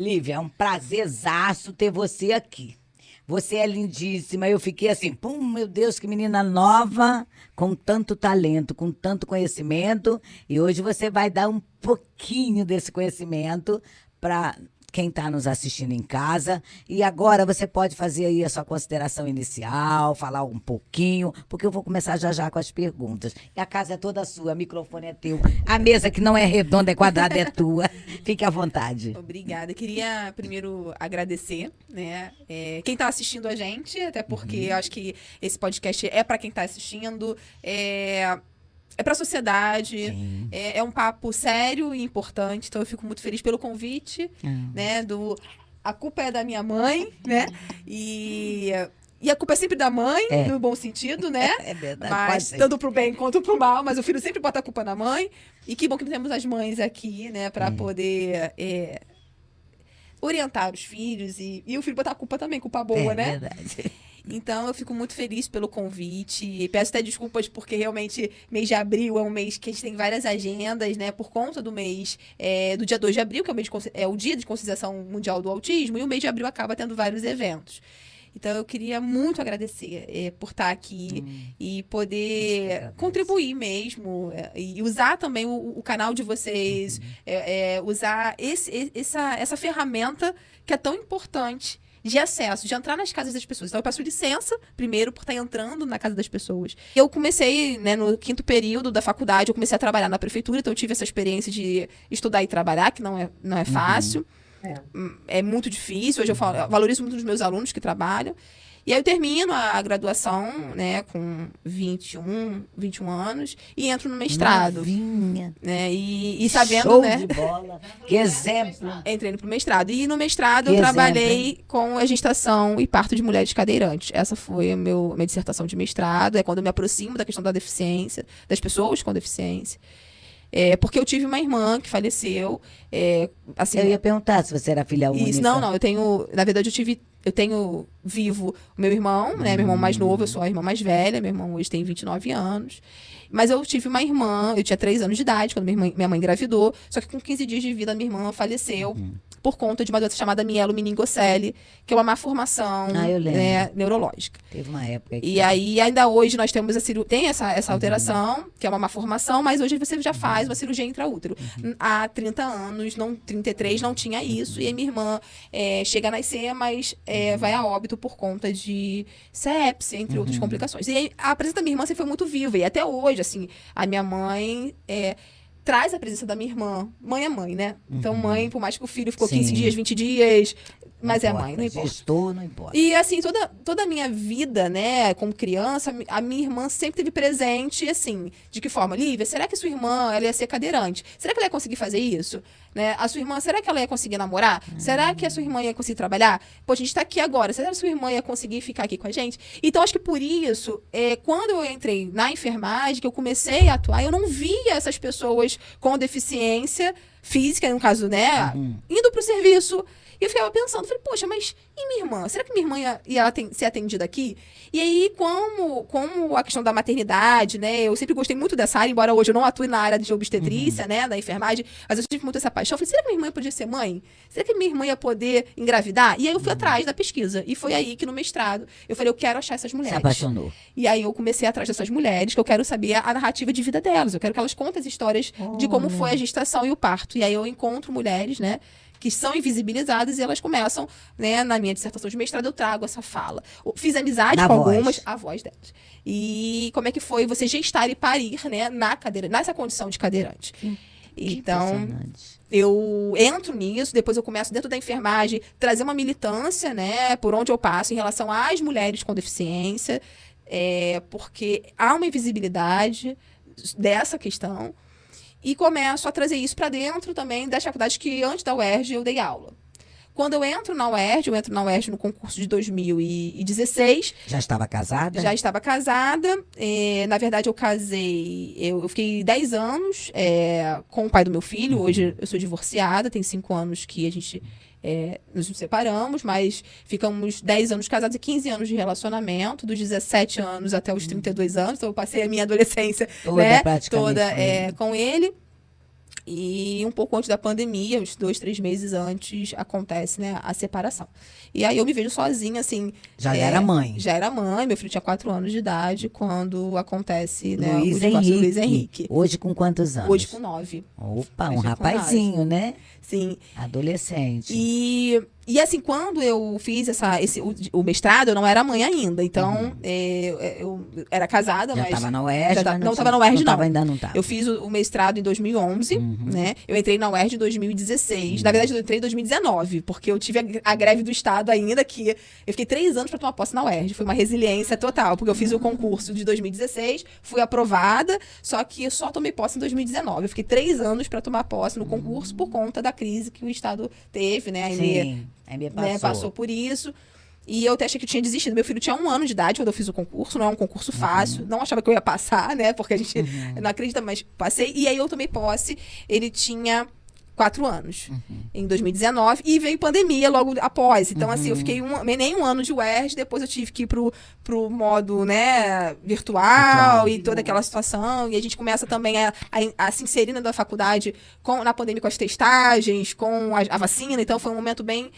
Lívia, é um prazerzaço ter você aqui. Você é lindíssima. Eu fiquei assim, pum, meu Deus, que menina nova, com tanto talento, com tanto conhecimento. E hoje você vai dar um pouquinho desse conhecimento para quem está nos assistindo em casa. E agora você pode fazer aí a sua consideração inicial, falar um pouquinho, porque eu vou começar já já com as perguntas. E a casa é toda sua, o microfone é teu. A mesa que não é redonda, é quadrada, é tua. Fique à vontade. Obrigada. Queria primeiro agradecer, né, quem está assistindo a gente, até porque eu acho que esse podcast é para quem está assistindo, é para a sociedade, é um papo sério e importante, então eu fico muito feliz pelo convite, né, a culpa é da minha mãe, né, e a culpa é sempre da mãe, no bom sentido, né? É verdade. Mas tanto pro bem quanto pro mal, mas o filho sempre bota a culpa na mãe. E que bom que temos as mães aqui, né, para poder orientar os filhos e o filho botar a culpa também, culpa boa, né? É verdade. Então, eu fico muito feliz pelo convite. E peço até desculpas porque realmente mês de abril é um mês que a gente tem várias agendas, né? Por conta do mês do dia 2 de abril, que é o dia de conscientização mundial do autismo, e o mês de abril acaba tendo vários eventos. Então, eu queria muito agradecer por estar aqui e poder contribuir mesmo. E usar também o canal de vocês, usar essa ferramenta que é tão importante de acesso, de entrar nas casas das pessoas. Então, eu peço licença, primeiro, por estar entrando na casa das pessoas. Eu comecei, né, no 5º período da faculdade, eu comecei a trabalhar na prefeitura, então eu tive essa experiência de estudar e trabalhar, que não é fácil. É muito difícil. Hoje eu valorizo muito os meus alunos que trabalham. E aí eu termino a graduação, né, com 21 anos e entro no mestrado. Novinha. Né, e sabendo, Show né? de bola. Que exemplo. Entrei pro mestrado. E no mestrado Que eu trabalhei exemplo, com a gestação e parto de mulheres cadeirantes. Essa foi a minha dissertação de mestrado. É quando eu me aproximo da questão da deficiência, das pessoas com deficiência. Porque eu tive uma irmã que faleceu. Assim, Eu ia perguntar se você era filha única. isso, não, eu tenho, na verdade, eu tenho vivo o meu irmão, né, meu irmão mais novo, eu sou a irmã mais velha, meu irmão hoje tem 29 anos, mas eu tive uma irmã, eu tinha 3 anos de idade, quando minha mãe engravidou, só que com 15 dias de vida, minha irmã faleceu, por conta de uma doença chamada mielomeningocele, que é uma má formação, eu lembro. né, neurológica. Teve uma época que... E aí, ainda hoje, nós temos tem essa alteração, que é uma má formação, mas hoje você já faz uma cirurgia intraútero. Há 30 anos, 33, não tinha isso, e a minha irmã chega a nascer, mas vai a óbito por conta de sepse, entre outras complicações. E aí, a presença da minha irmã sempre foi muito viva, e até hoje, assim, a minha mãe... traz a presença da minha irmã. Mãe é mãe, né? Então, mãe, por mais que o filho ficou 15 dias, 20 dias, mas é mãe, não importa. Gestor, não importa. E, assim, toda a minha vida, né, como criança, a minha irmã sempre teve presente, assim, de que forma? Lívia, será que sua irmã, ela ia ser cadeirante? Será que ela ia conseguir fazer isso? Né? A sua irmã, será que ela ia conseguir namorar? Será que a sua irmã ia conseguir trabalhar? Pô, a gente tá aqui agora, será que a sua irmã ia conseguir ficar aqui com a gente? Então, acho que por isso, quando eu entrei na enfermagem, que eu comecei a atuar, eu não via essas pessoas com deficiência física, no caso, né, indo pro serviço. E eu ficava pensando, falei, poxa, mas e minha irmã? Será que minha irmã ia ser atendida aqui? E aí, como a questão da maternidade, né? Eu sempre gostei muito dessa área, embora hoje eu não atue na área de obstetrícia, né? Da enfermagem, mas eu tive muito essa paixão. Eu falei, será que minha irmã podia ser mãe? Será que minha irmã ia poder engravidar? E aí eu fui atrás da pesquisa. E foi aí que no mestrado eu falei, eu quero achar essas mulheres. Se apaixonou. E aí eu comecei atrás dessas mulheres, que eu quero saber a narrativa de vida delas. Eu quero que elas contem as histórias de como foi a gestação e o parto. E aí eu encontro mulheres, né? Que são invisibilizadas e elas começam, né, na minha dissertação de mestrado, eu trago essa fala. Fiz amizade com algumas, a voz delas. E como é que foi você gestar e parir, né, nessa condição de cadeirante. Então, eu entro nisso, depois eu começo dentro da enfermagem, trazer uma militância, né, por onde eu passo em relação às mulheres com deficiência, porque há uma invisibilidade dessa questão. E começo a trazer isso para dentro também das faculdades que antes da UERJ eu dei aula. Quando eu entro na UERJ no concurso de 2016. Já estava casada? Já estava casada. Na verdade, eu casei... Eu fiquei 10 anos com o pai do meu filho. Hoje eu sou divorciada, tem 5 anos que a gente... nos separamos, mas ficamos 10 anos casados e 15 anos de relacionamento, dos 17 anos até os 32 anos. Então, eu passei a minha adolescência toda com ele. E um pouco antes da pandemia, uns 2, 3 meses antes, acontece, né, a separação. E aí eu me vejo sozinha, assim... Já era mãe. Já era mãe, meu filho tinha 4 anos de idade quando acontece, né, Luiz o divórcio do Luiz Henrique. Henrique. Hoje com quantos anos? Hoje com 9. Opa, Hoje um com rapazinho, né? Sim. Adolescente. E assim, quando eu fiz o mestrado, eu não era mãe ainda. Então, eu era casada, Já mas... estava na UERJ, já mas não estava na UERJ, não. Ainda não estava. Eu fiz o mestrado em 2011, né? Eu entrei na UERJ em 2016. Na verdade, eu entrei em 2019, porque eu tive a greve do Estado ainda, que eu fiquei 3 anos para tomar posse na UERJ. Foi uma resiliência total, porque eu fiz o concurso de 2016, fui aprovada, só que eu só tomei posse em 2019. Eu fiquei 3 anos para tomar posse no concurso por conta da crise que o Estado teve, né? Sim, a EMEA passou. Né, passou por isso. E eu até achei que eu tinha desistido. Meu filho tinha 1 ano de idade quando eu fiz o concurso. Não é um concurso fácil. Não achava que eu ia passar, né? Porque a gente não acredita, mas passei. E aí eu tomei posse. Ele tinha 4 anos. Em 2019. E veio pandemia logo após. Então, assim, eu fiquei nem 1 ano de UERJ. Depois eu tive que ir pro modo, né, virtual e toda aquela situação. E a gente começa também a se inserir na faculdade na pandemia com as testagens, com a vacina. Então, foi um momento bem...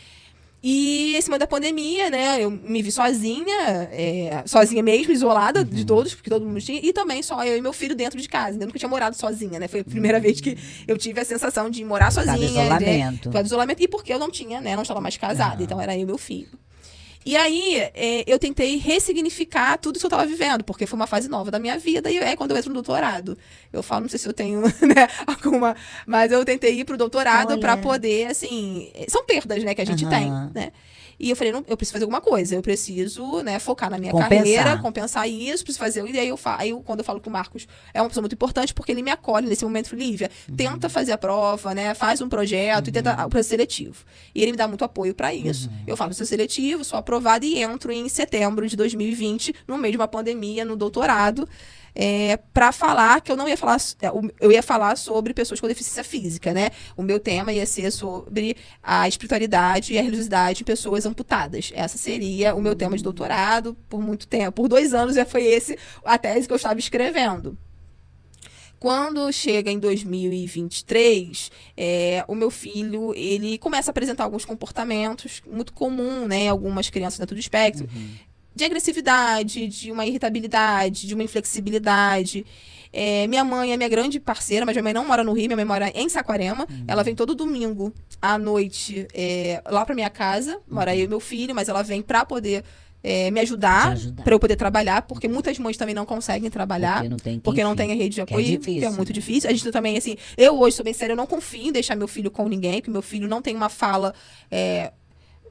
E esse momento da pandemia, né, eu me vi sozinha, sozinha mesmo, isolada de todos, porque todo mundo tinha, e também só eu e meu filho dentro de casa. Eu nunca tinha morado sozinha, né? Foi a primeira vez que eu tive a sensação de morar sozinha. Por isolamento. Por isolamento. E porque eu não tinha, né, não estava mais casada, então era eu e meu filho. E aí, eu tentei ressignificar tudo que eu estava vivendo, porque foi uma fase nova da minha vida, e quando eu entro no doutorado. Eu falo, não sei se eu tenho, né, alguma... Mas eu tentei ir pro doutorado para poder, assim... São perdas, né, que a gente tem, né? E eu falei, não, eu preciso fazer alguma coisa, eu preciso, né, focar na minha carreira, compensar isso, preciso fazer. E aí, quando eu falo que o Marcos é uma pessoa muito importante, porque ele me acolhe nesse momento, Lívia, tenta fazer a prova, né, faz um projeto e tenta o processo seletivo. E ele me dá muito apoio para isso. Eu faço o processo seletivo, sou aprovada e entro em setembro de 2020, no meio de uma pandemia, no doutorado. Para falar que eu não ia falar, eu ia falar sobre pessoas com deficiência física, né? O meu tema ia ser sobre a espiritualidade e a religiosidade em pessoas amputadas. Essa seria o meu tema de doutorado por muito tempo. Por 2 anos já foi a tese que eu estava escrevendo. Quando chega em 2023, o meu filho, ele começa a apresentar alguns comportamentos muito comum, né? Algumas crianças dentro do espectro. De agressividade, de uma irritabilidade, de uma inflexibilidade. Minha mãe é minha grande parceira, mas minha mãe não mora no Rio, minha mãe mora em Saquarema. Ela vem todo domingo à noite lá pra minha casa, mora eu e meu filho, mas ela vem pra poder me ajudar, para eu poder trabalhar, porque muitas mães também não conseguem trabalhar, porque não tem a rede de apoio, que é muito difícil. A gente também, assim, eu hoje sou bem séria, eu não confio em deixar meu filho com ninguém, porque meu filho não tem uma fala...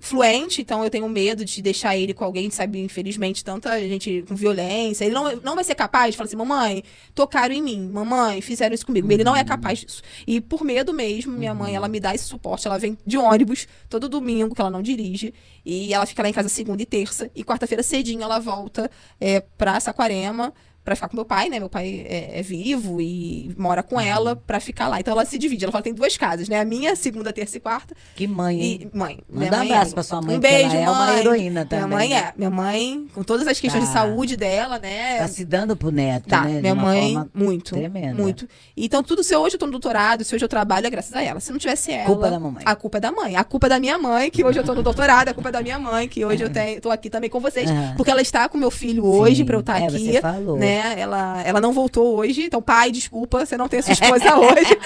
fluente, então eu tenho medo de deixar ele com alguém, sabe, infelizmente, tanta gente com violência. Ele não vai ser capaz de falar assim, mamãe, tocaram em mim, mamãe, fizeram isso comigo. Ele não é capaz disso. E por medo mesmo, minha mãe, ela me dá esse suporte, ela vem de ônibus todo domingo, que ela não dirige, e ela fica lá em casa segunda e terça, e quarta-feira cedinho ela volta pra Saquarema, pra ficar com meu pai, né? Meu pai é vivo e mora com ela pra ficar lá. Então ela se divide. Ela fala que tem 2 casas, né? A minha, segunda, terça e quarta. Que mãe, hein? E mãe. Manda um abraço pra sua mãe, um beijo, ela é uma heroína também. Minha mãe, com todas as questões de saúde dela, né? Tá se dando pro neto, tá, né? Minha mãe, muito. Tremenda. Muito. Então, tudo, se hoje eu tô no doutorado, se hoje eu trabalho, é graças a ela. Se não tivesse ela... Culpa da mamãe. A culpa é da mãe. A culpa é da minha mãe, que hoje eu tô no doutorado. A culpa é da minha mãe, que hoje eu tô aqui também com vocês. Porque ela está com meu filho hoje, pra eu estar aqui. Você falou. Né? Ela não voltou hoje. Então, pai, desculpa, você não tem a sua esposa hoje.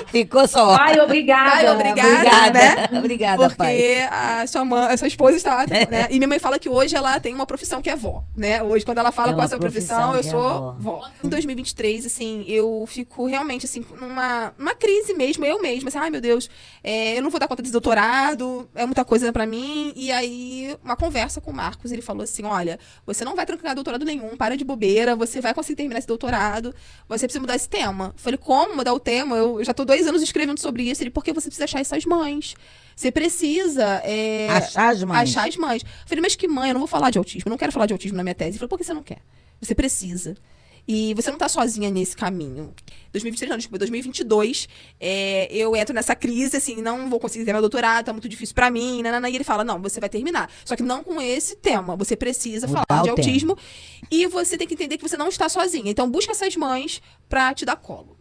Ficou só. Pai, obrigada. Pai, obrigada, né? Obrigada, porque pai. a sua esposa está, né? E minha mãe fala que hoje ela tem uma profissão que é vó, né? Hoje, quando ela fala qual é a sua profissão, eu sou vó. Em 2023, assim, eu fico realmente, assim, numa crise mesmo, eu mesma, assim, ai meu Deus, eu não vou dar conta desse doutorado, é muita coisa pra mim. E aí, uma conversa com o Marcos, ele falou assim, olha, você não vai trancar doutorado nenhum, para de bobeira, você vai conseguir terminar esse doutorado, você precisa mudar esse tema. Eu falei, como mudar o tema? Eu já tô 2 anos escrevendo sobre isso. Ele, porque você precisa achar essas mães. Você precisa... achar as mães. Achar as mães. Eu falei, mas que mãe? Eu não vou falar de autismo. Eu não quero falar de autismo na minha tese. Ele falou, por que você não quer? Você precisa. E você não tá sozinha nesse caminho. 2023, não, desculpa, 2022, eu entro nessa crise, assim, não vou conseguir ter meu doutorado, tá muito difícil pra mim, nanana, e ele fala, não, você vai terminar. Só que não com esse tema, você precisa falar de autismo e você tem que entender que você não está sozinha. Então, busca essas mães pra te dar colo.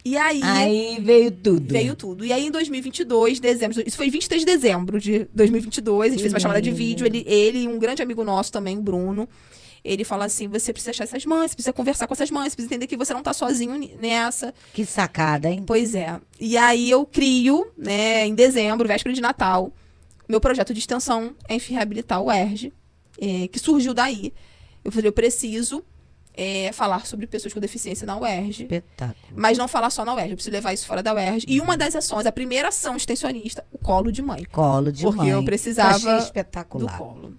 E aí... Aí veio tudo. Veio tudo. E aí, em 2022, dezembro... Isso foi 23 de dezembro de 2022. A gente fez uma chamada de vídeo. Ele e um grande amigo nosso também, o Bruno. Ele fala assim, você precisa achar essas mães, você precisa conversar com essas mães, você precisa entender que você não tá sozinho nessa. Que sacada, hein? Pois é. E aí, eu crio, né, em dezembro, véspera de Natal, meu projeto de extensão em reabilitar o UERJ, que surgiu daí. Eu falei, eu preciso... falar sobre pessoas com deficiência na UERJ. Espetáculo. Mas não falar só na UERJ, eu preciso levar isso fora da UERJ. E uma das ações, a primeira ação extensionista, o colo de mãe. Colo de Porque mãe. eu precisava Achei do espetacular. colo.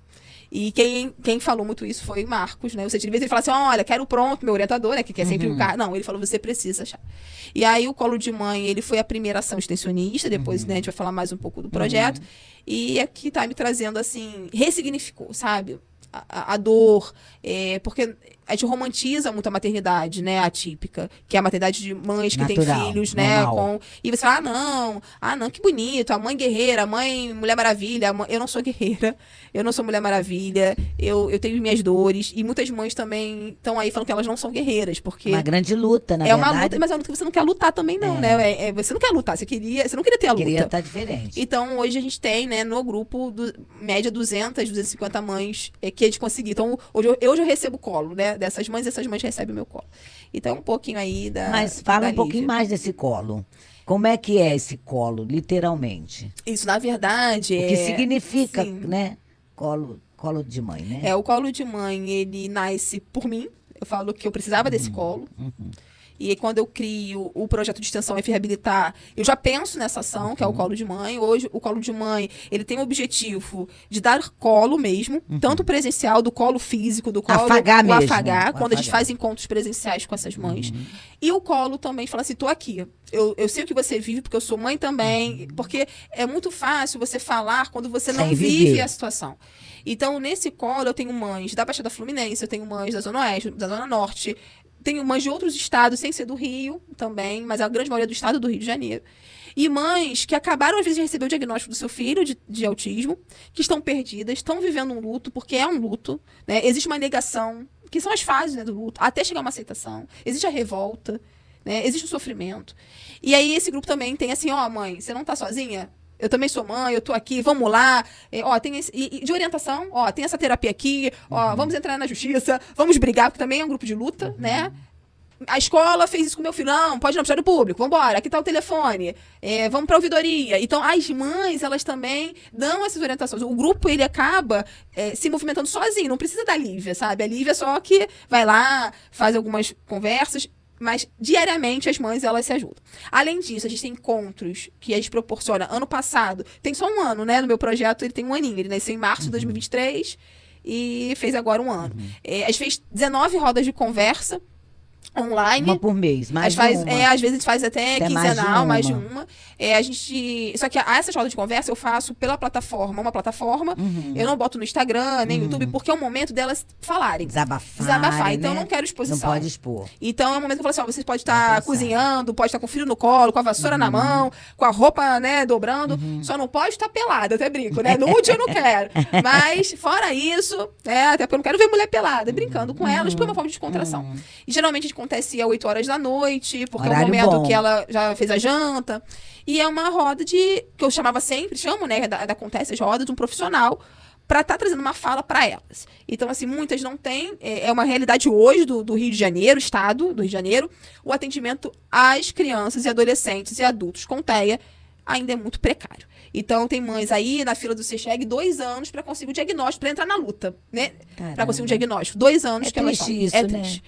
E quem falou muito isso foi o Marcos, né? Ou seja, de vez ele fala assim, olha, quero pronto, meu orientador, né? Que é sempre o cara. Não, ele falou, você precisa achar. E aí o colo de mãe, ele foi a primeira ação extensionista, depois, né, a gente vai falar mais um pouco do projeto. E aqui tá me trazendo, assim, ressignificou, sabe? A dor, porque a gente romantiza muito a maternidade, né, atípica, que é a maternidade de mães que Natural, têm filhos, né, normal. e você fala, ah não, que bonito, a mãe guerreira, a mãe Mulher Maravilha, eu não sou guerreira, eu não sou Mulher Maravilha, eu tenho minhas dores, e muitas mães também estão aí falando que elas não são guerreiras, porque Uma grande luta, na é verdade. uma luta, mas é uma luta que você não quer lutar também não, né, você não quer lutar, você não queria ter a luta. Queria estar diferente. Então, hoje a gente tem, né, no grupo, média 250 mães que a gente conseguiu. Então, hoje eu recebo colo, né, dessas mães, e essas mães recebem o meu colo. Então, um pouquinho aí da Mas fala da um pouquinho Lívia. mais desse colo. Como é que é esse colo, literalmente? Isso, na verdade, O que significa, sim. né? Colo de mãe, né? O colo de mãe, ele nasce por mim. Eu falo que eu precisava desse colo. E aí, quando eu crio o projeto de extensão F Reabilitar, eu já penso nessa ação, que é o colo de mãe. Hoje, o colo de mãe, ele tem o objetivo de dar colo mesmo, tanto presencial, do colo físico, do colo... Afagar o mesmo, afagar, o quando a gente afagar. faz encontros presenciais com essas mães. E o colo também fala assim, tô aqui. Eu sei o que você vive, porque eu sou mãe também. Porque é muito fácil você falar quando você não Sem vive viver. a situação. Então, nesse colo, eu tenho mães da Baixada Fluminense, eu tenho mães da Zona Oeste, da Zona Norte, tenho mães de outros estados, sem ser do Rio também, mas a grande maioria do estado do Rio de Janeiro. E mães que acabaram, às vezes, de receber o diagnóstico do seu filho de autismo, que estão perdidas, estão vivendo um luto, porque é um luto, né? Existe uma negação, que são as fases, né, do luto, até chegar a uma aceitação. Existe a revolta, né? Existe o sofrimento. E aí esse grupo também tem assim, ó, mãe, você não tá sozinha? Eu também sou mãe, eu tô aqui, vamos lá. Tem de orientação, tem essa terapia aqui, vamos entrar na justiça, vamos brigar, porque também é um grupo de luta, né? A escola fez isso com meu filho, não pode ir no Ministério Público, vamos embora, aqui tá o telefone, vamos pra ouvidoria. Então, as mães, elas também dão essas orientações. O grupo, ele acaba se movimentando sozinho, não precisa da Lívia, sabe? A Lívia só que vai lá, faz algumas conversas, mas diariamente as mães, elas se ajudam. Além disso, a gente tem encontros que a gente proporciona. Ano passado, tem só um ano, né? No meu projeto, ele tem um aninho. Ele nasceu em março de 2023 e fez agora um ano. A gente fez 19 rodas de conversa online. Uma por mês, mais Às de uma. às vezes a gente faz até quinzenal, mais de uma. Só que essas rodas de conversa eu faço pela plataforma, uma plataforma. Eu não boto no Instagram, nem no YouTube, porque é o momento delas falarem. Desabafar, Então eu né? não quero exposição. Não pode expor. Então é um momento que eu falo assim, ó, vocês podem Não estar pode cozinhando, pode estar com o filho no colo, com a vassoura na mão, com a roupa, né, dobrando. Só não pode estar pelada, até brinco, né? Nude eu não quero. Mas, fora isso, até porque eu não quero ver mulher pelada, brincando com elas, por uma forma de descontração. E geralmente acontece às 8 horas da noite, porque é o Horário momento bom. que ela já fez a janta. E é uma roda que eu chamo, né, acontece as rodas de um profissional, para estar trazendo uma fala para elas. Então, assim, muitas não têm, é uma realidade hoje do Rio de Janeiro, estado do Rio de Janeiro, o atendimento às crianças e adolescentes e adultos com TEA ainda é muito precário. Então, tem mães aí na fila do CECHEG 2 anos para conseguir o diagnóstico, para entrar na luta, né? Para conseguir um diagnóstico. 2 anos É que elas triste estão. isso, né? Triste.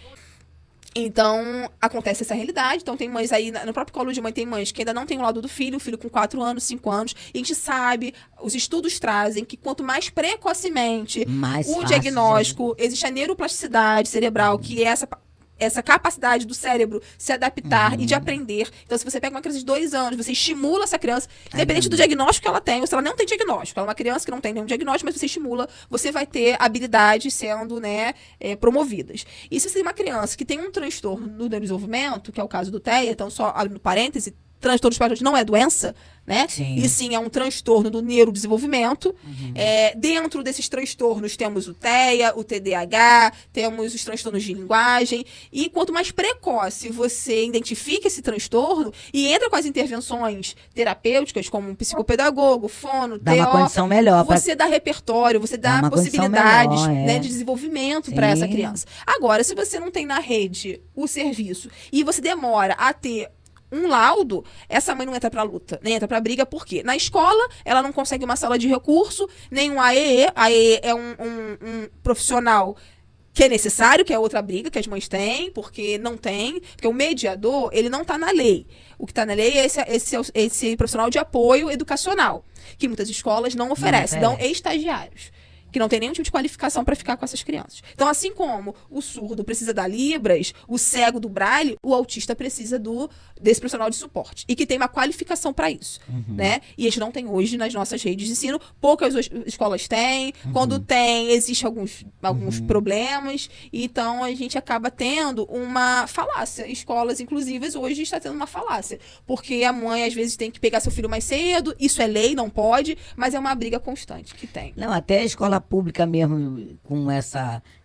Então, acontece essa realidade. Então, tem mães aí, no próprio colo de mãe, tem mães que ainda não tem o lado do filho, o filho com 4 anos, 5 anos. E a gente sabe, os estudos trazem que quanto mais precocemente Mais o fácil diagnóstico, existe a neuroplasticidade cerebral, que é essa capacidade do cérebro se adaptar e de aprender. Então, se você pega uma criança de 2 anos, você estimula essa criança, independente do diagnóstico que ela tem, ou se ela não tem diagnóstico, ela é uma criança que não tem nenhum diagnóstico, mas você estimula, você vai ter habilidades sendo, né, promovidas. E se você tem uma criança que tem um transtorno no desenvolvimento, que é o caso do TEA, então só abrindo parêntese, transtorno do espectro autista não é doença, né? Sim. E sim, é um transtorno do neurodesenvolvimento. Dentro desses transtornos temos o TEA, o TDAH, temos os transtornos de linguagem. E quanto mais precoce você identifica esse transtorno e entra com as intervenções terapêuticas, como um psicopedagogo, fono, Dá uma TO, condição melhor. você dá repertório, você Dá dá uma condição possibilidades, melhor, né, de desenvolvimento Sim. para essa criança. Agora, se você não tem na rede o serviço e você demora a ter um laudo, essa mãe não entra pra luta, nem entra pra briga, por quê? Na escola, ela não consegue uma sala de recurso, nem um AEE. AEE é um profissional que é necessário, que é outra briga que as mães têm, porque não tem, porque o mediador, ele não tá na lei. O que tá na lei é esse profissional de apoio educacional, que muitas escolas não oferecem, dão estagiários, que não tem nenhum tipo de qualificação para ficar com essas crianças. Então, assim como o surdo precisa da Libras, o cego do Braille, o autista precisa desse profissional de suporte. E que tem uma qualificação para isso. Né? E a gente não tem hoje nas nossas redes de ensino. Poucas escolas têm. Quando tem, existem alguns problemas. Então, a gente acaba tendo uma falácia. Escolas inclusivas hoje está tendo uma falácia. Porque a mãe, às vezes, tem que pegar seu filho mais cedo. Isso é lei, não pode. Mas é uma briga constante que tem. Não, até a escola pública mesmo, com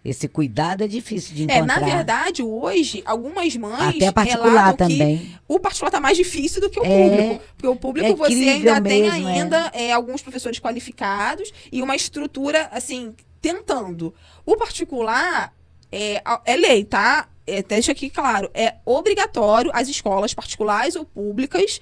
esse cuidado, é difícil de encontrar. Na verdade, hoje, algumas mães até particular também. que o particular está mais difícil do que o público. Porque o público você ainda tem alguns professores qualificados e uma estrutura, assim, tentando. O particular é lei, tá? Deixa aqui claro, é obrigatório as escolas particulares ou públicas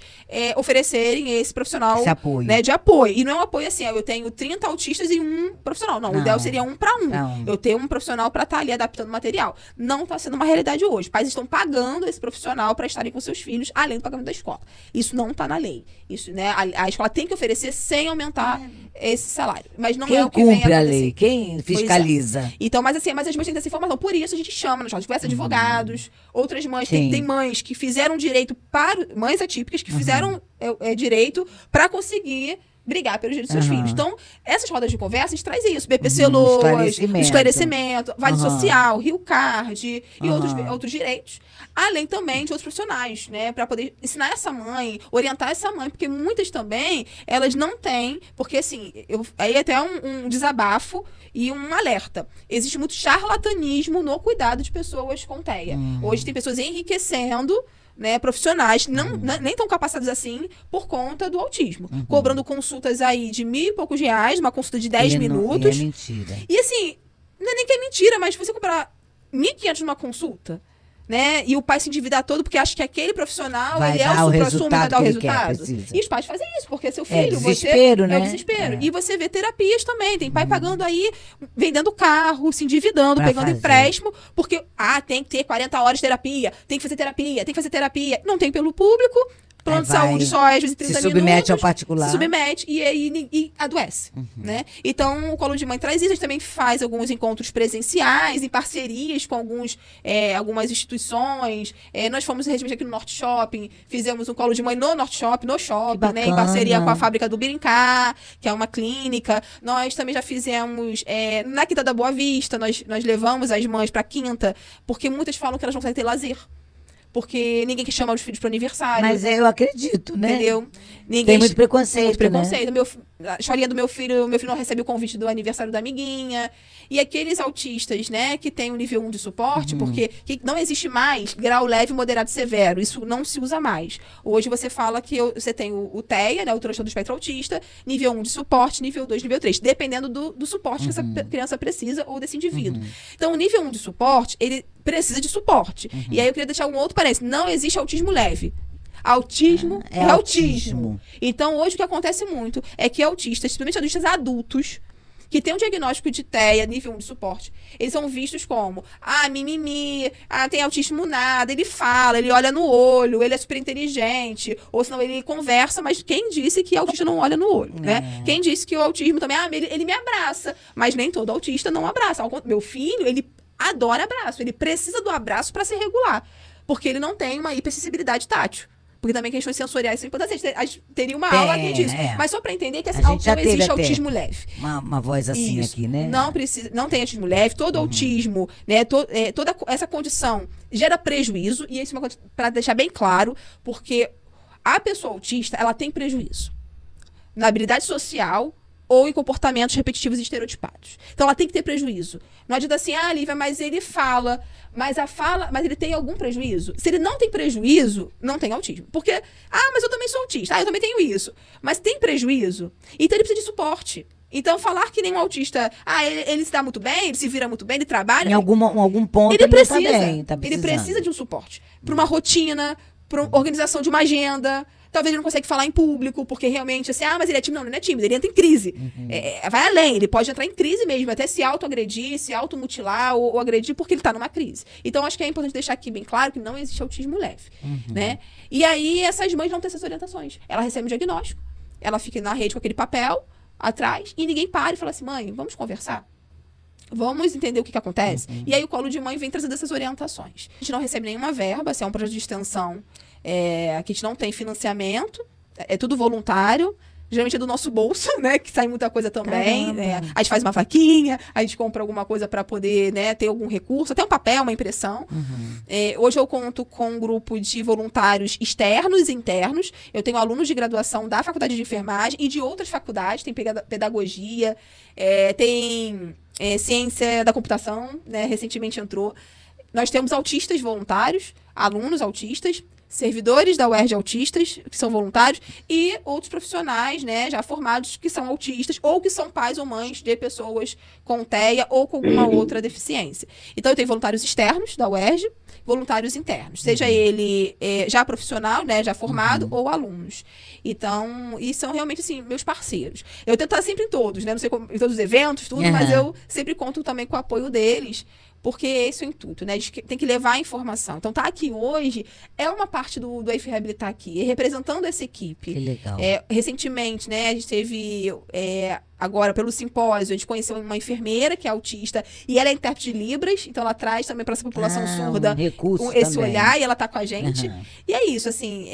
oferecerem esse profissional, esse apoio. Né, de apoio. E não é um apoio assim, eu tenho 30 autistas e um profissional. Não, o ideal seria 1 para 1. Eu tenho um profissional para estar ali adaptando o material. Não está sendo uma realidade hoje. Pais estão pagando esse profissional para estarem com seus filhos, além do pagamento da escola. Isso não está na lei. Isso, né, a escola tem que oferecer sem aumentar esse salário. Mas não é o que vem cumpre a acontecer. lei? Quem fiscaliza? Então, mas as mães têm que ter essa informação. Por isso a gente chama nas conversa advogados, outras mães. Tem mães que fizeram direito para... Mães atípicas que fizeram direito para conseguir brigar pelos direitos dos seus filhos. Então, essas rodas de conversa, a gente traz isso. BPC Loas, esclarecimento, Vale Social, Rio Card e outros direitos. Além também de outros profissionais, né? Para poder ensinar essa mãe, orientar essa mãe, porque muitas também, elas não têm, porque assim, aí até um desabafo e um alerta. Existe muito charlatanismo no cuidado de pessoas com TEA. Hoje tem pessoas enriquecendo, né, profissionais nem tão capacitados assim por conta do autismo. Cobrando consultas aí de R$1.000 e poucos, uma consulta de 10 minutos. É mentira. E assim, não é nem que é mentira, mas você cobrar 1.500 numa consulta, né? E o pai se endividar todo porque acha que aquele profissional vai ele é o supra-sumo, vai dar o resultado. Quer, e os pais fazem isso, porque seu filho... desespero, né? É o desespero. E você vê terapias também. Tem pai pagando aí, vendendo carro, se endividando, pegando empréstimo, porque, tem que ter 40 horas de terapia, tem que fazer terapia. Não tem pelo público, plano de saúde só às vezes 30 minutos. Se submete ao particular. Se submete e adoece, né? Então, o Colo de Mãe traz isso. A gente também faz alguns encontros presenciais, em parcerias com algumas instituições. Nós fomos recentemente aqui no Norte Shopping, fizemos um Colo de Mãe no Norte Shopping, né? Em parceria com a fábrica do Birincá, que é uma clínica. Nós também já fizemos na Quinta da Boa Vista, nós levamos as mães para a Quinta, porque muitas falam que elas não conseguem ter lazer. Porque ninguém que chama os filhos para o aniversário. Mas eu acredito, né? Entendeu? Tem muito preconceito, muito preconceito. Né? A historinha do meu filho não recebe o convite do aniversário da amiguinha. E aqueles autistas, né, que tem o nível 1 de suporte, porque não existe mais grau leve, moderado e severo. Isso não se usa mais. Hoje você fala que você tem o TEA, né, o transtorno do espectro autista, nível 1 de suporte, nível 2, nível 3, dependendo do suporte que essa criança precisa ou desse indivíduo. Então, o nível 1 de suporte, ele precisa de suporte. E aí eu queria deixar um outro parênteses. Não existe autismo leve. Autismo é autismo. Então, hoje o que acontece muito é que autistas, principalmente autistas adultos, que têm um diagnóstico de TEA, nível 1 de suporte, eles são vistos como, mimimi, tem autismo nada, ele fala, ele olha no olho, ele é super inteligente, ou senão ele conversa, mas quem disse que autista não olha no olho, né? Quem disse que o autismo também, ele me abraça, mas nem todo autista não abraça. Meu filho, ele adora abraço, ele precisa do abraço para se regular, porque ele não tem uma hipersensibilidade tátil. Porque também questões sensoriais são importantes. A gente teria uma aula aqui disso. Mas só para entender que não existe autismo leve. Uma voz assim aqui, né? Não tem autismo leve. Todo autismo, né? Toda essa condição gera prejuízo. E isso é uma coisa para deixar bem claro, porque A pessoa autista, ela tem prejuízo na habilidade social ou em comportamentos repetitivos e estereotipados. Então, ela tem que ter prejuízo. Não adianta assim, Lívia, mas ele fala, mas ele tem algum prejuízo? Se ele não tem prejuízo, não tem autismo. Porque, mas eu também sou autista. Eu também tenho isso. Mas tem prejuízo? Então, ele precisa de suporte. Então, falar que nenhum autista, ele se dá muito bem, ele se vira muito bem, ele trabalha... Em algum ponto ele precisa. Ele Precisa de um suporte. Para uma rotina, para uma organização de uma agenda... Talvez ele não consegue falar em público, porque realmente, assim, mas ele é tímido. Não, ele não é tímido, ele entra em crise. Vai além, ele pode entrar em crise mesmo, até se autoagredir, se automutilar ou agredir, porque ele tá numa crise. Então, acho que é importante deixar aqui bem claro que não existe autismo leve, né? E aí, essas mães não têm essas orientações. Ela recebe um diagnóstico, ela fica na rede com aquele papel atrás, e ninguém para e fala assim, mãe, vamos conversar? Vamos entender o que acontece? E aí, o colo de mãe vem trazendo essas orientações. A gente não recebe nenhuma verba, se é um projeto de extensão, que a gente não tem financiamento, é tudo voluntário, geralmente é do nosso bolso, né, que sai muita coisa também, a gente faz uma vaquinha, a gente compra alguma coisa para poder, né, ter algum recurso, até um papel, uma impressão. Hoje eu conto com um grupo de voluntários externos e internos, eu tenho alunos de graduação da faculdade de enfermagem e de outras faculdades, tem pedagogia, tem ciência da computação, né, recentemente entrou. Nós temos autistas voluntários, alunos autistas, servidores da UERJ autistas, que são voluntários, e outros profissionais, né, já formados, que são autistas, ou que são pais ou mães de pessoas com TEA ou com alguma outra deficiência. Então, eu tenho voluntários externos da UERJ, voluntários internos, seja ele já profissional, né, já formado, ou alunos. Então, e são realmente, assim, meus parceiros. Eu tento estar sempre em todos, né, não sei como, em todos os eventos, tudo, mas eu sempre conto também com o apoio deles, porque esse é o intuito, né? A gente tem que levar a informação. Então, tá aqui hoje é uma parte do EIF Reabilitar aqui, representando essa equipe. Que legal. Recentemente, né, a gente teve, agora, pelo simpósio, a gente conheceu uma enfermeira que é autista, e ela é intérprete de Libras, então ela traz também para essa população surda esse também. Olhar, e ela tá com a gente. E é isso, assim,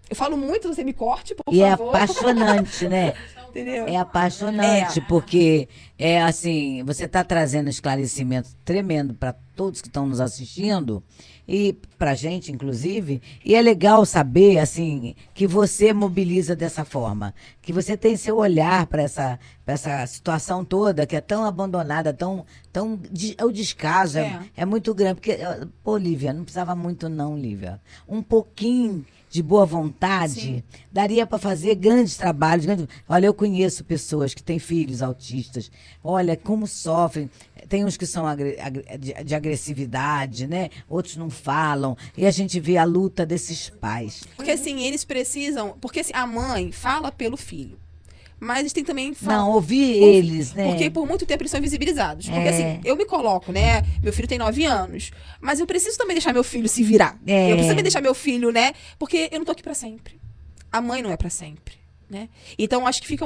eu falo muito, você me corte, por favor. E é apaixonante, né? Entendeu? É apaixonante, porque assim, você está trazendo esclarecimento tremendo para todos que estão nos assistindo e para a gente, inclusive. E é legal saber, assim, que você mobiliza dessa forma, que você tem seu olhar para essa situação toda que é tão abandonada, o descaso é muito grande. Porque, pô, Lívia, não precisava muito não, Lívia. Um pouquinho de boa vontade, daria para fazer grandes trabalhos. Olha, eu conheço pessoas que têm filhos autistas. Olha, como sofrem. Tem uns que são de agressividade, né? Outros não falam. E a gente vê a luta desses pais. Porque, assim, eles precisam... Porque assim, a mãe fala pelo filho. Mas eles têm também... ouvir eles, né? Porque por muito tempo eles são invisibilizados. Porque assim, eu me coloco, né? Meu filho tem 9 anos. Mas eu preciso também deixar meu filho se virar. Eu preciso também deixar meu filho, né? Porque eu não tô aqui pra sempre. A mãe não é pra sempre, né? Então, acho que fica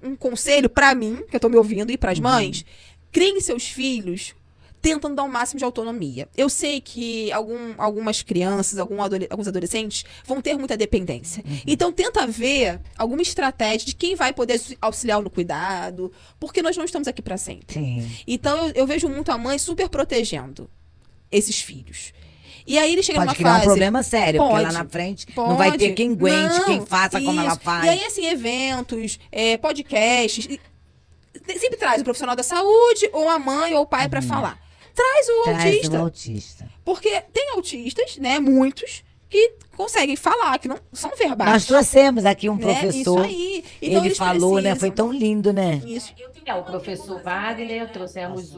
um conselho pra mim, que eu tô me ouvindo, e pras mães. Criem seus filhos tentando dar o máximo de autonomia. Eu sei que algumas crianças, alguns adolescentes vão ter muita dependência. Então, tenta ver alguma estratégia de quem vai poder auxiliar no cuidado, porque nós não estamos aqui para sempre. Sim. Então, eu vejo muito a mãe super protegendo esses filhos. E aí ele chega numa fase... Pode criar um problema sério, porque lá na frente não vai ter quem aguente, quem faça como ela faz. E aí, assim, eventos, podcasts... Sempre traz o profissional da saúde, ou a mãe, ou o pai para falar. Traz o autista. Porque tem autistas, né, muitos, que conseguem falar, que não são verbais. Nós trouxemos aqui um professor. Isso aí. Então, ele falou, né? Foi tão lindo, né? Isso. O professor Wagner, trouxemos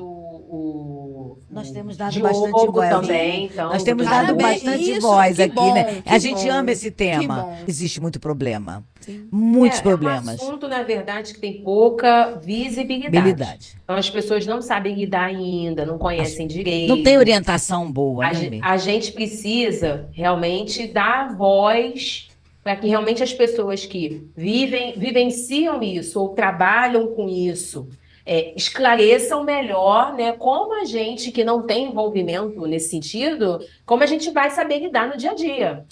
Nós temos dado Diogo bastante voz também. Então, nós temos dado bastante voz aqui, né? A gente ama esse tema. Existe muito problema. Sim. Muitos problemas. É um assunto, na verdade, que tem pouca visibilidade. Então, as pessoas não sabem lidar ainda, não conhecem direito. Não tem orientação boa, né? A gente precisa realmente dar voz para que realmente as pessoas que vivenciam isso ou trabalham com isso esclareçam melhor, né, como a gente que não tem envolvimento nesse sentido, como a gente vai saber lidar no dia a dia.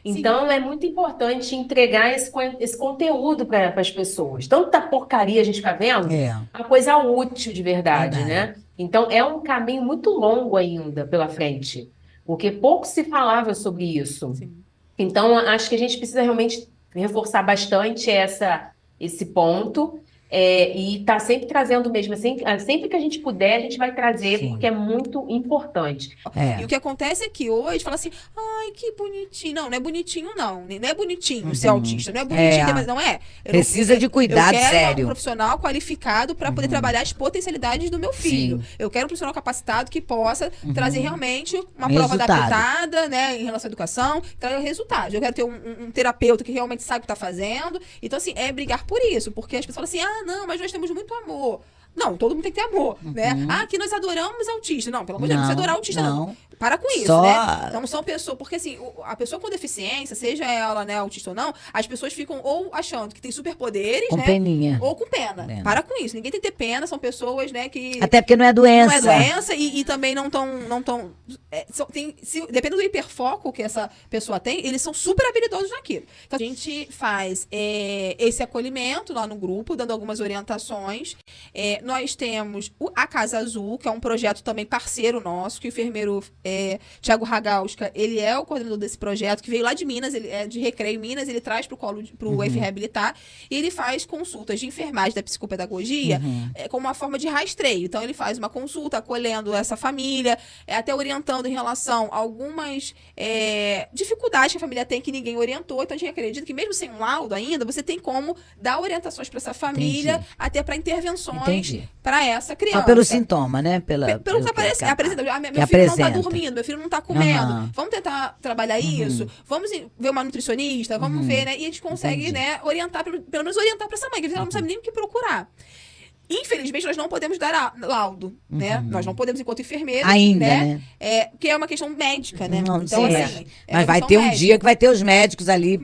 Então, é muito importante entregar esse conteúdo para as pessoas. Tanta porcaria a gente fica vendo, uma coisa útil de verdade, né? Então, é um caminho muito longo ainda pela frente, porque pouco se falava sobre isso. Sim. Então, acho que a gente precisa realmente reforçar bastante esse ponto. E tá sempre trazendo mesmo, assim, sempre que a gente puder, a gente vai trazer, Sim. porque é muito importante. E o que acontece é que hoje fala assim, ai, que bonitinho. Não, não é bonitinho, não. Não é bonitinho ser autista. Não é bonitinho, mas não é. Precisa de cuidado eu quero sério. um profissional qualificado para poder trabalhar as potencialidades do meu filho. Sim. Eu quero um profissional capacitado que possa trazer realmente uma prova Resultado. adaptada, né, em relação à educação, trazer resultados. Eu quero ter um terapeuta que realmente sabe o que está fazendo. Então, assim, é brigar por isso. Porque as pessoas falam assim, não, mas nós temos muito amor. Não, todo mundo tem que ter amor, né? Que nós adoramos autista. Não, pelo amor de Deus, não precisa adorar autista, não. Para com isso, né? Não são pessoas... Porque, assim, a pessoa com deficiência, seja ela, né, autista ou não, as pessoas ficam ou achando que tem superpoderes, Com né? peninha. Ou com pena. Para com isso. Ninguém tem que ter pena. São pessoas, né, que... Até porque não é doença. Não é doença e também não estão... Dependendo do hiperfoco que essa pessoa tem, eles são super habilidosos naquilo. Então, a gente faz esse acolhimento lá no grupo, dando algumas orientações. Nós temos a Casa Azul, que é um projeto também parceiro nosso, que o enfermeiro Thiago Ragauska, ele é o coordenador desse projeto, que veio lá de Minas, ele é de Recreio Minas, ele traz para o UF Reabilitar, e ele faz consultas de enfermagem da psicopedagogia como uma forma de rastreio. Então, ele faz uma consulta acolhendo essa família, até orientando em relação a algumas dificuldades que a família tem que ninguém orientou. Então, a gente acredita que mesmo sem um laudo ainda, você tem como dar orientações para essa família, até para intervenções para essa criança. Só pelo sintoma, né? Pelo que aparece. Meu filho não tá dormindo, meu filho não tá comendo. Vamos tentar trabalhar isso? Vamos ver uma nutricionista? Vamos ver, né? E a gente consegue, né, orientar, pelo menos orientar para essa mãe, que ela não sabe nem o que procurar. Infelizmente, nós não podemos dar laudo, né? Nós não podemos, enquanto enfermeiros, ainda, né? Porque é uma questão médica, né? Não, então, sim, assim, mas vai ter um dia que vai ter os médicos ali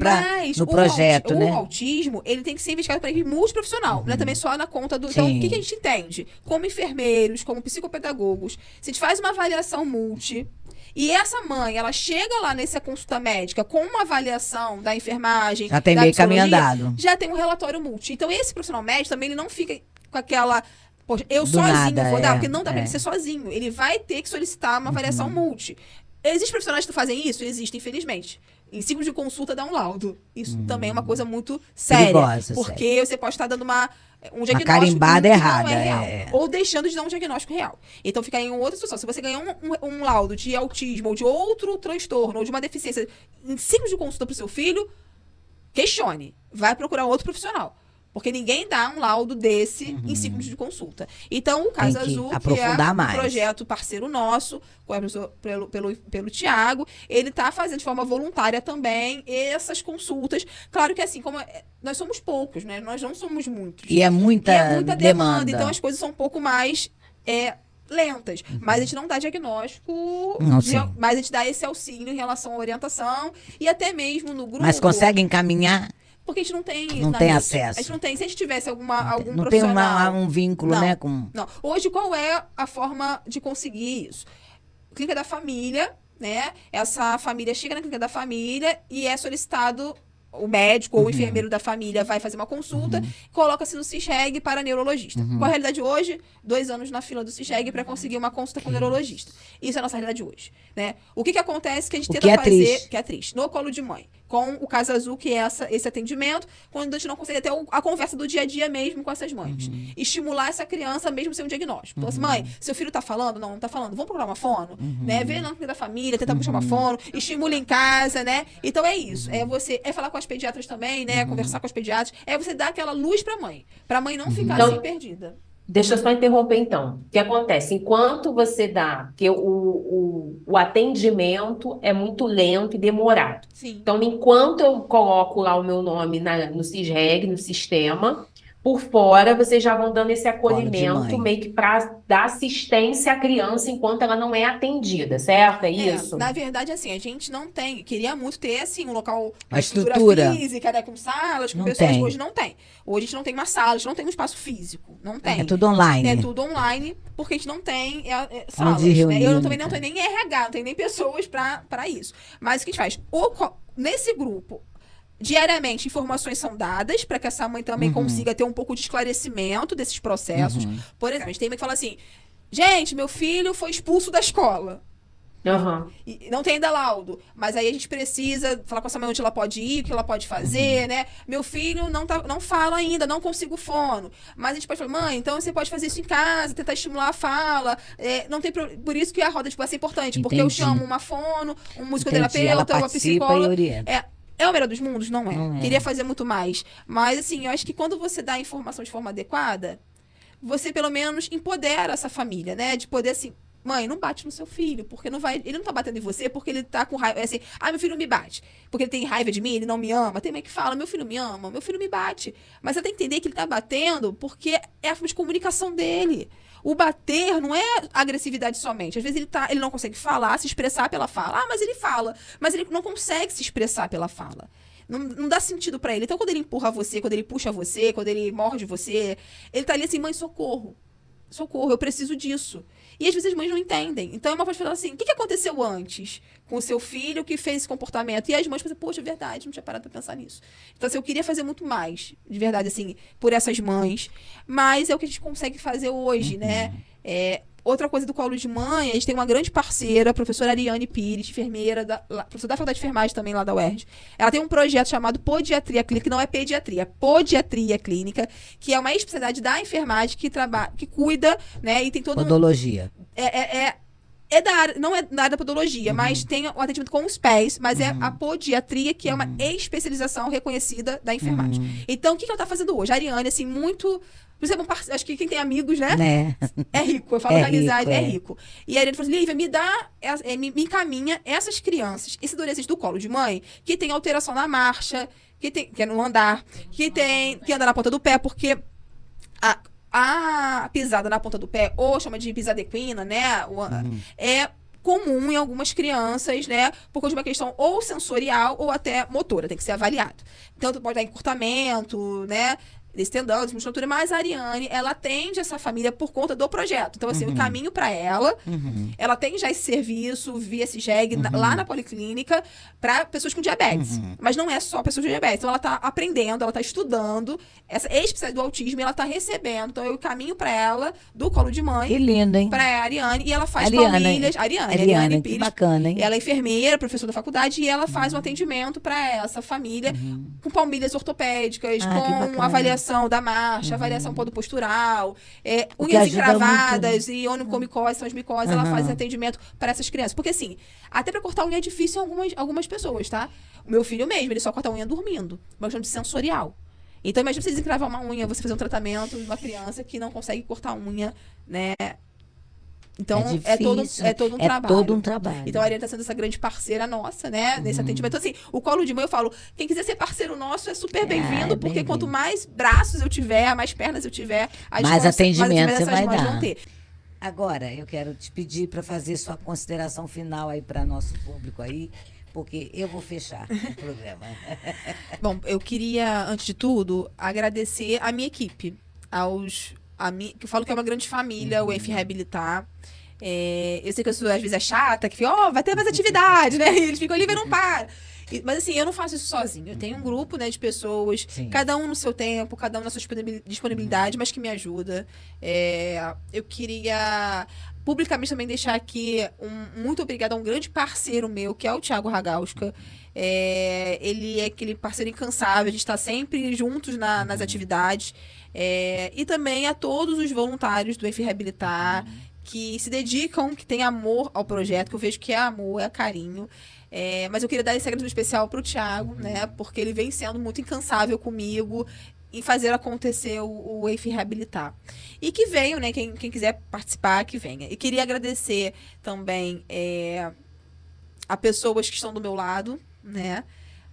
no projeto, né? O autismo, ele tem que ser investigado para equipe multiprofissional, não é também só na conta do... Então, o que a gente entende? Como enfermeiros, como psicopedagogos, se a gente faz uma avaliação multi... E essa mãe, ela chega lá nessa consulta médica com uma avaliação da enfermagem, já tem meio caminho andado. Já tem um relatório multi. Então, esse profissional médico também, ele não fica com aquela... Poxa, eu Do sozinho nada, vou dar, porque não dá pra ele ser sozinho. Ele vai ter que solicitar uma avaliação multi. Existem profissionais que fazem isso? Existem, infelizmente. Em ciclo de consulta dá um laudo. Isso também é uma coisa muito séria. Perigosa, porque você pode estar dando um diagnóstico carimbada que errada, não é real. Ou deixando de dar um diagnóstico real. Então fica em outra situação. Se você ganhar um laudo de autismo ou de outro transtorno ou de uma deficiência em ciclo de consulta para o seu filho, questione. Vai procurar outro profissional. Porque ninguém dá um laudo desse em ciclos de consulta. Então, o Casa Azul, que é um projeto parceiro nosso, pelo Thiago, ele está fazendo de forma voluntária também essas consultas. Claro que assim, como nós somos poucos, né? Nós não somos muitos. E é muita demanda. Então, as coisas são um pouco mais lentas. Mas a gente não dá diagnóstico, mas a gente dá esse auxílio em relação à orientação e até mesmo no grupo. Mas consegue encaminhar? Porque a gente não tem... Não tem acesso. A gente não tem. Se a gente tivesse algum não profissional... tem um vínculo, não, né? Com... Não. Hoje, qual é a forma de conseguir isso? Clínica da família, né? Essa família chega na clínica da família e é solicitado... O médico ou o enfermeiro da família vai fazer uma consulta, coloca-se no CISREG para neurologista. Qual a realidade hoje? 2 anos na fila do CISREG para conseguir uma consulta com o neurologista. Isso é a nossa realidade hoje, né? O que acontece que a gente tenta fazer... Triste. Que é triste. No colo de mãe. Com o Casa Azul, que é esse atendimento, quando a gente não consegue ter a conversa do dia a dia mesmo com essas mães. Estimular essa criança mesmo sem um diagnóstico. Então, assim, mãe, seu filho tá falando? Não tá falando. Vamos procurar uma fono? Né? Vê na da família, tentar puxar uma fono, estimula em casa, né? Então, é isso. É falar com as pediatras também, né? Conversar com as pediatras. É você dar aquela luz pra mãe não ficar assim perdida. Deixa eu só interromper, então. O que acontece? Enquanto você dá... Porque o atendimento é muito lento e demorado. Sim. Então, enquanto eu coloco lá o meu nome no CISREG, no sistema, por fora, vocês já vão dando esse acolhimento meio que para dar assistência à criança enquanto ela não é atendida, certo? É isso? Na verdade, assim, a gente não tem... Queria muito ter, assim, um local... Uma estrutura física, né? Com salas, com não pessoas. Tem. Hoje não tem. Hoje a gente não tem uma sala, a gente não tem um espaço físico. Não tem. É tudo online. É tudo online, porque a gente não tem salas. Né? Eu também não tenho nem RH, não tenho nem pessoas para isso. Mas o que a gente faz? Nesse grupo... Diariamente, informações são dadas para que essa mãe também consiga ter um pouco de esclarecimento desses processos. Por exemplo, a gente tem mãe que fala assim, gente, meu filho foi expulso da escola. Aham. E não tem ainda laudo, mas aí a gente precisa falar com essa mãe onde ela pode ir, o que ela pode fazer, né? Meu filho não fala ainda, não consigo fono. Mas a gente pode falar, mãe, então você pode fazer isso em casa, tentar estimular a fala. Não tem por isso que a roda de conversa é importante, porque eu Entendi. chamo uma fono, um Entendi. Ela musicoterapeuta, uma participa e psicóloga. orienta. É o melhor dos mundos? Não é. Não é. Queria fazer muito mais. Mas, assim, eu acho que quando você dá a informação de forma adequada, você pelo menos empodera essa família, né? De poder, assim, mãe, não bate no seu filho, porque não vai. Ele não tá batendo em você porque ele tá com raiva. É assim, meu filho me bate. Porque ele tem raiva de mim, ele não me ama. Tem mãe que fala, meu filho me ama, meu filho me bate. Mas você tem que entender que ele tá batendo porque é a forma de comunicação dele. O bater não é agressividade somente. Às vezes ele não consegue falar, se expressar pela fala. Mas ele fala. Mas ele não consegue se expressar pela fala. Não dá sentido pra ele. Então, quando ele empurra você, quando ele puxa você, quando ele morde você, ele tá ali assim, mãe, socorro. Socorro, eu preciso disso. E às vezes as mães não entendem. Então é uma forma de falar assim, o que aconteceu antes com o seu filho que fez esse comportamento? E as mães pensam, poxa, é verdade, não tinha parado pra pensar nisso. Então, assim, eu queria fazer muito mais, de verdade, assim, por essas mães. Mas é o que a gente consegue fazer hoje, né? Outra coisa do colo de mãe, a gente tem uma grande parceira, a professora Ariane Pires, enfermeira, professora da Faculdade de Enfermagem também lá da UERJ. Ela tem um projeto chamado Podiatria Clínica, que não é pediatria, é Podiatria Clínica, que é uma especialidade da enfermagem que cuida, né, e tem todo Podologia. É da área, não é da área da podologia, mas tem o atendimento com os pés, mas é a podiatria, que é uma especialização reconhecida da enfermagem. Então, o que ela tá fazendo hoje? A Ariane, assim, muito... Você é um parceiro, acho que quem tem amigos, né? É rico. Eu falo que a amizade é rico. E a Ariane falou assim, Lívia, me encaminha essas crianças, esse adolescente do colo de mãe, que tem alteração na marcha, que é no andar, que anda na ponta do pé, porque a pisada na ponta do pé, ou chama de pisada equina, né? É comum em algumas crianças, né? Por causa de uma questão ou sensorial ou até motora, tem que ser avaliado. Então, pode dar encurtamento, né? Desse tendão, de musculatura, mas a Ariane, ela atende essa família por conta do projeto. Então, assim, eu caminho para ela, ela tem já esse serviço via CIGEG lá na policlínica para pessoas com diabetes. Mas não é só pessoas com diabetes. Então, ela tá aprendendo, ela tá estudando essa especialidade do autismo e ela tá recebendo. Então, eu caminho para ela do colo de mãe. Que lindo, hein? Pra Ariane, e ela faz Ariane, palmilhas. Ariane que Pires. bacana, hein? Ela é enfermeira, professora da faculdade, e ela faz um atendimento para essa família com palmilhas ortopédicas, que com bacana. avaliação da marcha, avaliação postural, O que unhas ajuda encravadas e onicomicosis, transmicose, ela faz esse atendimento para essas crianças. Porque assim, até para cortar unha é difícil em algumas pessoas, tá? O meu filho mesmo, ele só corta a unha dormindo, uma questão de sensorial. Então imagina você desencravar uma unha, você fazer um tratamento de uma criança que não consegue cortar a unha, né? Então, é todo um trabalho. Todo um trabalho. Então, a Ariane está sendo essa grande parceira nossa, né? Nesse atendimento. Então, assim, o colo de mãe, eu falo, quem quiser ser parceiro nosso é super bem-vindo, porque bem-vindo. quanto mais braços eu tiver, mais pernas eu tiver, Mais atendimento você essas vai mães dar. vão ter. Agora, eu quero te pedir para fazer sua consideração final aí para nosso público aí, porque eu vou fechar o programa. Bom, eu queria, antes de tudo, agradecer a minha equipe, que eu falo que é uma grande família, o ENF Reabilitar. Eu sei que eu sou, às vezes, é chata, que fica, vai ter mais atividade, né? E eles ficam ali, não para. Mas assim, eu não faço isso sozinho. Eu tenho um grupo, né, de pessoas, Sim. cada um no seu tempo, cada um na sua disponibilidade, mas que me ajuda. Eu queria publicamente também deixar aqui muito obrigada a um grande parceiro meu, que é o Thiago Ragauska. Ele é aquele parceiro incansável, a gente está sempre juntos nas atividades. E também a todos os voluntários do ENF Reabilitar, que se dedicam, que têm amor ao projeto, que eu vejo que é amor, é carinho. Mas eu queria dar esse agradecimento especial para o Thiago, né? Porque ele vem sendo muito incansável comigo em fazer acontecer o ENF Reabilitar. E que venham, né? Quem quiser participar, que venha. E queria agradecer também a pessoas que estão do meu lado, né?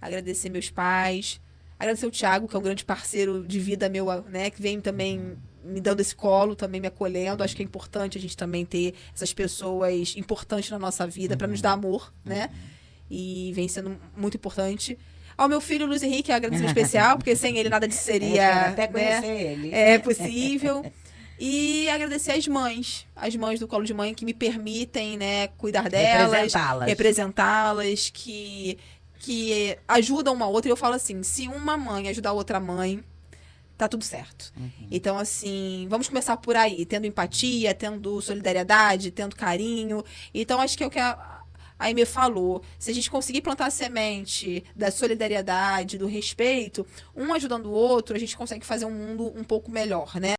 Agradecer meus pais, agradecer o Thiago, que é um grande parceiro de vida meu, né? Que vem também me dando esse colo, também me acolhendo. Acho que é importante a gente também ter essas pessoas importantes na nossa vida para nos dar amor, né? E vem sendo muito importante. Ao meu filho Luiz Henrique, agradecimento especial, porque sem ele nada disso seria, até conhecer né, ele. Possível. E agradecer as mães do colo de mãe que me permitem, né, cuidar delas, representá-las, que ajudam uma outra. E eu falo assim, se uma mãe ajudar outra mãe, tá tudo certo. Então, assim, vamos começar por aí, tendo empatia, tendo solidariedade, tendo carinho. Então, acho que é o que a Aimee falou, se a gente conseguir plantar a semente da solidariedade, do respeito, um ajudando o outro, a gente consegue fazer um mundo um pouco melhor, né?